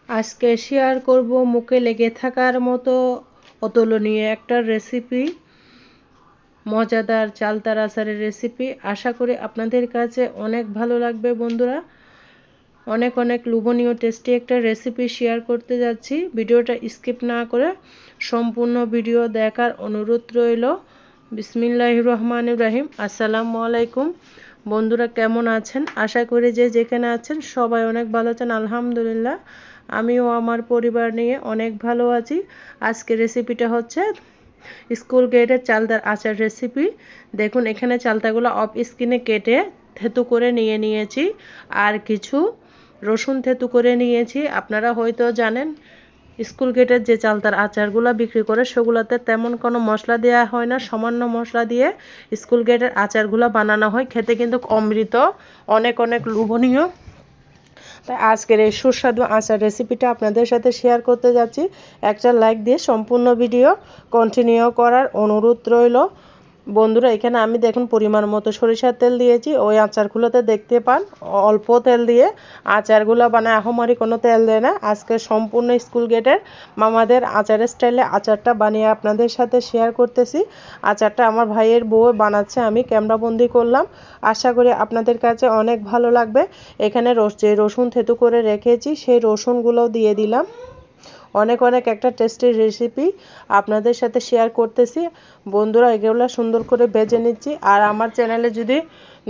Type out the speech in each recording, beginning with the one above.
আজকে শেয়ার করব মুখে লেগে থাকার মতো অতুলনীয় একটা রেসিপি, মজাদার চালতার আচারের রেসিপি। আশা করি আপনাদের কাছে অনেক ভালো লাগবে বন্ধুরা। অনেক অনেক লোভনীয় টেস্টি একটা রেসিপি শেয়ার করতে যাচ্ছি। ভিডিওটা স্কিপ না করে সম্পূর্ণ ভিডিও দেখার অনুরোধ রইল। বিসমিল্লাহির রহমানির রহিম। আসসালামু আলাইকুম বন্ধুরা, কেমন আছেন? আশা করি যে যেখানে আছেন সবাই অনেক ভালো আছেন। আলহামদুলিল্লাহ, আমিও আমার পরিবার নিয়ে অনেক ভালো আছি। আজকে রেসিপিটা হচ্ছে স্কুল গেটের চালতার আচার রেসিপি। দেখুন, এখানে চালতাগুলো অফ স্কিনে কেটে থেতু করে নিয়েছি, আর কিছু রসুন থেতু করে নিয়েছি। আপনারা হয়তো জানেন স্কুল গেটের যে চালতার আচারগুলো বিক্রি করে সেগুলোতে তেমন কোনো মশলা দেওয়া হয় না, সামান্য মশলা দিয়ে স্কুল গেটের আচারগুলো বানানো হয়। খেতে কিন্তু অমৃত, অনেক অনেক লোভনীয়। তাই আজকের এই সুস্বাদু আচার রেসিপিটা আপনাদের সাথে শেয়ার করতে যাচ্ছি। একটা লাইক দিয়ে সম্পূর্ণ ভিডিও কন্টিনিউ করার অনুরোধ রইল বন্ধুরা। এখানে আমি দেখুন পরিমাণ মতো সরিষার তেল দিয়েছি। ওই আচারগুলোতে দেখতে পান অল্প তেল দিয়ে আচারগুলো বানায়, আহমারি কোনো তেল দেয় না। আজকে সম্পূর্ণ স্কুল গেটের মামাদের আচারের স্টাইলে আচারটা বানিয়ে আপনাদের সাথে শেয়ার করতেছি। আচারটা আমার ভাইয়ের বউ বানাচ্ছে, আমি ক্যামেরাবন্দি করলাম। আশা করি আপনাদের কাছে অনেক ভালো লাগবে। এখানে যে রসুন থেতু করে রেখেছি সেই রসুনগুলোও দিয়ে দিলাম। অনেক অনেক একটা টেস্টি রেসিপি আপনাদের সাথে শেয়ার করতেছি বন্ধুরা। এগুলো সুন্দর করে ভেজে নিচ্ছি। আর আমার চ্যানেলে যদি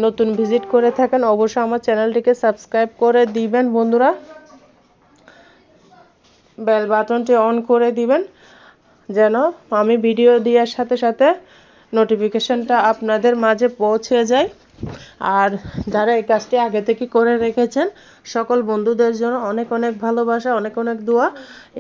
নতুন ভিজিট করে থাকেন অবশ্যই আমার চ্যানেলটিকে সাবস্ক্রাইব করে দিবেন বন্ধুরা। বেল বাটনটি অন করে দিবেন যেন আমি ভিডিও দেওয়ার সাথে সাথে নোটিফিকেশনটা আপনাদের মাঝে পৌঁছে যায়। আর যারা এই কাজটি আগে থেকে করে রেখেছেন সকল বন্ধুদের জন্য অনেক অনেক ভালোবাসা, অনেক অনেক দোয়া।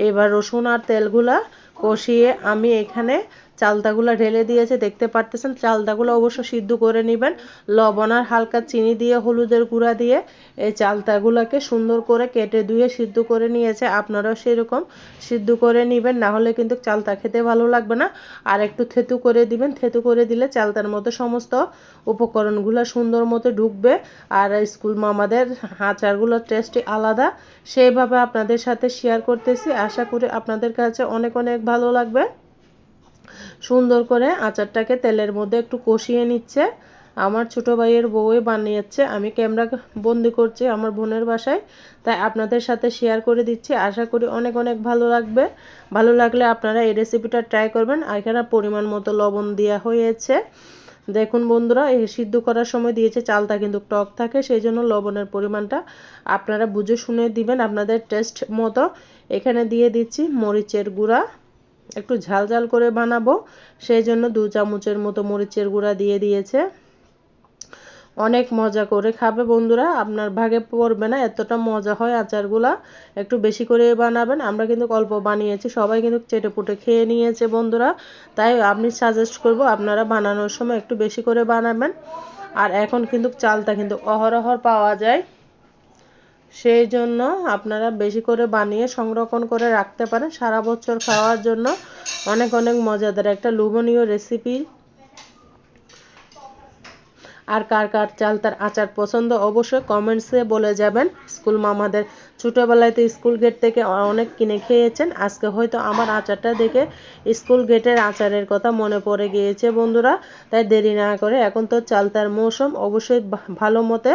এবার রসুন আর তেলগুলা কষিয়ে আমি এখানে চালতাগুলো ঢেলে দিয়েছে, দেখতে পারতেছেন। চালতাগুলো অবশ্য সিদ্ধ করে নেবেন, লবণ আর হালকা চিনি দিয়ে হলুদের গুঁড়া দিয়ে এই চালতাগুলোকে সুন্দর করে কেটে ধুয়ে সিদ্ধ করে নিয়েছে। আপনারাও সেরকম সিদ্ধ করে নেবেন, না হলে কিন্তু চালতা খেতে ভালো লাগবে না। আর একটু থেতু করে দিবেন, থেতু করে দিলে চালতার মধ্যে সমস্ত উপকরণগুলো সুন্দর মতো ঢুকবে। আর স্কুল মামাদের আচারগুলোর টেস্টই আলাদা, সেইভাবে আপনাদের সাথে শেয়ার করতেছি। আশা করি আপনাদের কাছে অনেক অনেক ভালো লাগবে। সুন্দর করে আচারটাকে তেলের মধ্যে একটু কষিয়ে নিচ্ছে আমার ছোট ভাইয়ের বউই বানিয়েছে। আমি ক্যামেরা বন্দি করছি আমার বোনের বাসায়, তাই আপনাদের সাথে শেয়ার করে দিচ্ছি। আশা করি অনেক অনেক ভালো লাগবে। ভালো লাগলে আপনারা এই রেসিপিটা ট্রাই করবেন। এখানে পরিমাণ মতো লবণ দেওয়া হয়েছে। দেখুন বন্ধুরা, এই সিদ্ধ করার সময় দিয়েছে চালটা কিন্তু টক থাকে, সেই জন্য লবণের পরিমাণটা আপনারা বুঝে শুনে দিবেন আপনাদের টেস্ট মতো। এখানে দিয়ে দিচ্ছি মরিচের গুঁড়া, একটু ঝাল ঝাল করে বানাবো সেই জন্য 2 চামচের মতো মরিচের গুঁড়া দিয়ে দিয়েছে। অনেক মজা করে খাবে বন্ধুরা, আপনার ভাগে পড়বে না, এতটা মজা হয় আচারগুলা। একটু বেশি করে বানাবেন। আমরা কিন্তু অল্প বানিয়েছি, সবাই কিন্তু চেটেপুটে খেয়ে নিয়েছে বন্ধুরা। তাই আমি সাজেস্ট করব আপনারা বানানোর সময় একটু বেশি করে বানাবেন। আর এখন কিন্তু চালটা কিন্তু অহরহ পাওয়া যায়, সেই জন্য আপনারা বেশি করে বানিয়ে সংরক্ষণ করে রাখতে পারেন সারা বছর খাওয়ার জন্য। অনেক অনেক মজাদার একটা লোভনীয় রেসিপি। আর কার কার চালতার আচার পছন্দ অবশ্যই কমেন্টসে বলে যাবেন। স্কুল মামাদের ছোটোবেলায় তো স্কুল গেট থেকে অনেক কিনে খেয়েছেন, আজকে হয়তো আমার আচারটা দেখে স্কুল গেটের আচারের কথা মনে পড়ে গিয়েছে বন্ধুরা। তাই দেরি না করে, এখন তো চালতার মৌসুম, অবশ্যই ভালো মতে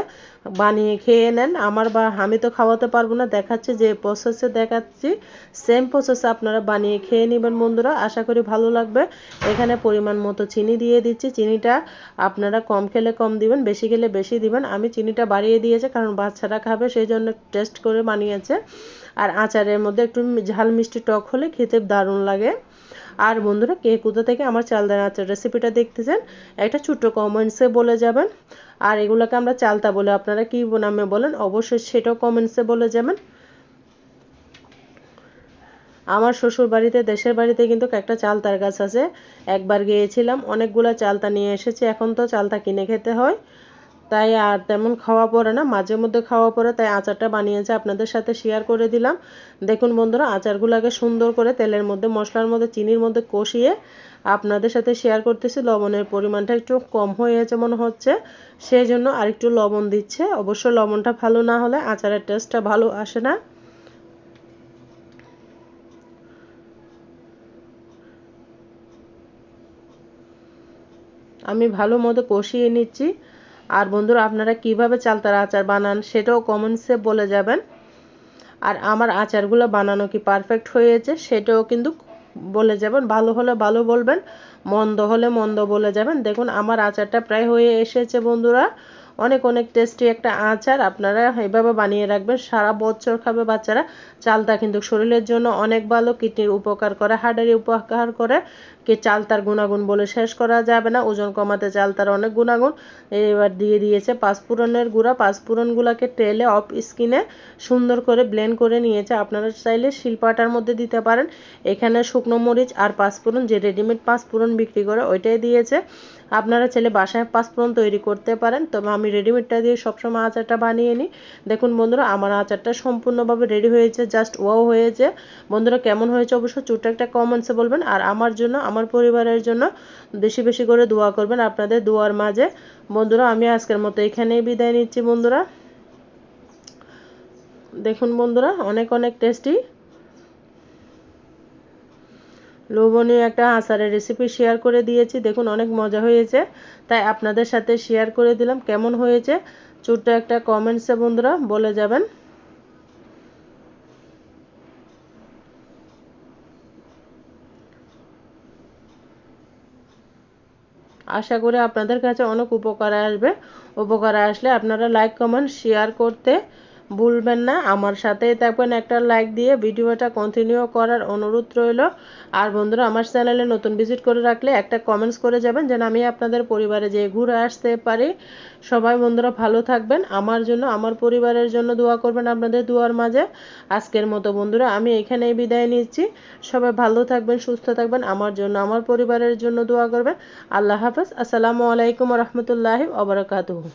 বানিয়ে খেয়ে নেন। আমি তো খাওয়াতে পারবো না, দেখাচ্ছি যে প্রসেসে দেখাচ্ছি সেম প্রসেসে আপনারা বানিয়ে খেয়ে নেবেন বন্ধুরা। আশা করি ভালো লাগবে। এখানে পরিমাণ মতো চিনি দিয়ে দিচ্ছি। চিনিটা আপনারা কম খেলে কম দিবেন, বেশি খেলে বেশি দিবেন। আমি চিনিটা বাড়িয়ে দিয়েছি কারণ বাচ্চারা খাবে, সেই জন্য টেস্ট করে বানিয়েছে। আর আচারের মধ্যে একটু ঝাল মিষ্টি টক হলে খেতে দারুণ লাগে। আর বন্ধুরা, কে কোথা থেকে আমার চালতার আচার রেসিপিটা দেখতেছেন একটা ছোট্ট কমেন্টসে বলে যাবেন। আর এগুলোকে আমরা চালতা বলে, আপনারা কি নামে বলেন অবশ্যই সেটাও কমেন্টসে বলে যাবেন। আমার শ্বশুর বাড়িতে, দেশের বাড়িতে কিন্তু একটা চালতার গাছ আছে। একবার গিয়েছিলাম, অনেকগুলো চালতা নিয়ে এসেছি। এখন তো চালতা কিনে খেতে হয়, তাই আর তেমন খাওয়া পড়ে না, মাঝে মধ্যে খাওয়া পড়ে। তাই আচারটা বানিয়েছে, আপনাদের সাথে শেয়ার করে দিলাম। দেখুন বন্ধুরা, আচারগুলোকে সুন্দর করে তেলের মধ্যে, মশলার মধ্যে, চিনির মধ্যে কষিয়ে আপনাদের সাথে শেয়ার করতেছি। লবণের পরিমাণটা একটু কম হয়েছে মনে হচ্ছে, সেই জন্য আরেকটু লবণ দিচ্ছে। অবশ্য লবণটা ভালো না হলে আচারের টেস্টটা ভালো আসে না। আমি ভালো মতো কষিয়ে নিচ্ছি। আর বন্ধুরা আপনারা কিভাবে চালতার আচার বানান সেটাও কমেন্টসে বলে যাবেন। আর আমার আচারগুলো বানানো কি পারফেক্ট হয়েছে সেটাও কিন্তু বলে যাবেন। ভালো হলে ভালো বলবেন, মন্দ হলে মন্দ বলে যাবেন। দেখুন আমার আচারটা প্রায় হয়ে এসেছে বন্ধুরা। অনেক অনেক টেস্টি একটা আচার, আপনারা এভাবে বানিয়ে রাখবেন, সারা বছর খাবে বাচ্চারা। চালতা কিন্তু শরীরের জন্য অনেক ভালো, কিডনির উপকার করে, হার্টের উপকার করে। কি চালতার গুণাগুণ বলে শেষ করা যাবে না। ওজন কমাতে চালতার অনেক গুণাগুণ। এবার দিয়ে দিয়েছে পাঁচফোড়নের গুঁড়া। পাঁচফোড়নগুলোকে তেলে অফ স্কিনে সুন্দর করে ব্লেন্ড করে নিয়েছে। আপনারা চাইলে শিলপাটার মধ্যে দিতে পারেন। এখানে শুকনো মরিচ আর পাঁচফোড়ন, যে রেডিমেড পাঁচফোড়ন বিক্রি করে ওইটাই দিয়েছে। আপনারা চাইলে বাসায় পাঁচফোড়ন তৈরি করতে পারেন, তবে আমি রেডিমেডটা দিয়ে সবসময় আচারটা বানিয়ে নিই। দেখুন বন্ধুরা আমার আচারটা সম্পূর্ণভাবে রেডি হয়েছে, জাস্ট ওয়াও হয়েছে। বন্ধুরা কেমন হয়েছে অবশ্যই ছোট্ট একটা কমেন্টসে বলবেন। আর আমার জন্য, আমার পরিবারের জন্য বেশি বেশি করে দোয়া করবেন, আপনাদের দোয়ার মাঝে। বন্ধুরা আমি আজকের মতো এখানেই বিদায় নিচ্ছি বন্ধুরা। দেখুন বন্ধুরা অনেক অনেক টেস্টি লোভনীয় একটা আচারের রেসিপি শেয়ার করে দিয়েছি। দেখুন অনেক মজা হয়েছে, তাই আপনাদের সাথে শেয়ার করে দিলাম। কেমন হয়েছে ছোট্ট একটা কমেন্টসে বন্ধুরা বলে যাবেন। আশা করি আপনাদের কাছে অনেক উপকারে আসবে। উপকারে আসলে আপনারা লাইক কমেন্ট শেয়ার করতে ভুলবেন না। আমার সাথেই থাকবেন একটা লাইক দিয়ে। ভিডিওটা কন্টিনিউ করার অনুরোধ রইল। আর বন্ধুরা আমার চ্যানেলে নতুন ভিজিট করে রাখলে একটা কমেন্টস করে যাবেন, যেন আমি আপনাদের পরিবারে যেয়ে ঘুরে আসতে পারি। সবাই বন্ধুরা ভালো থাকবেন, আমার জন্য, আমার পরিবারের জন্য দোয়া করবেন আপনাদের দোয়ার মাঝে। আজকের মতো বন্ধুরা আমি এখানেই বিদায় নিচ্ছি। সবাই ভালো থাকবেন, সুস্থ থাকবেন, আমার জন্য, আমার পরিবারের জন্য দোয়া করবেন। আল্লাহ হাফেজ। আসসালামু আলাইকুম রহমতুল্লাহি ওয়া বারাকাতুহু।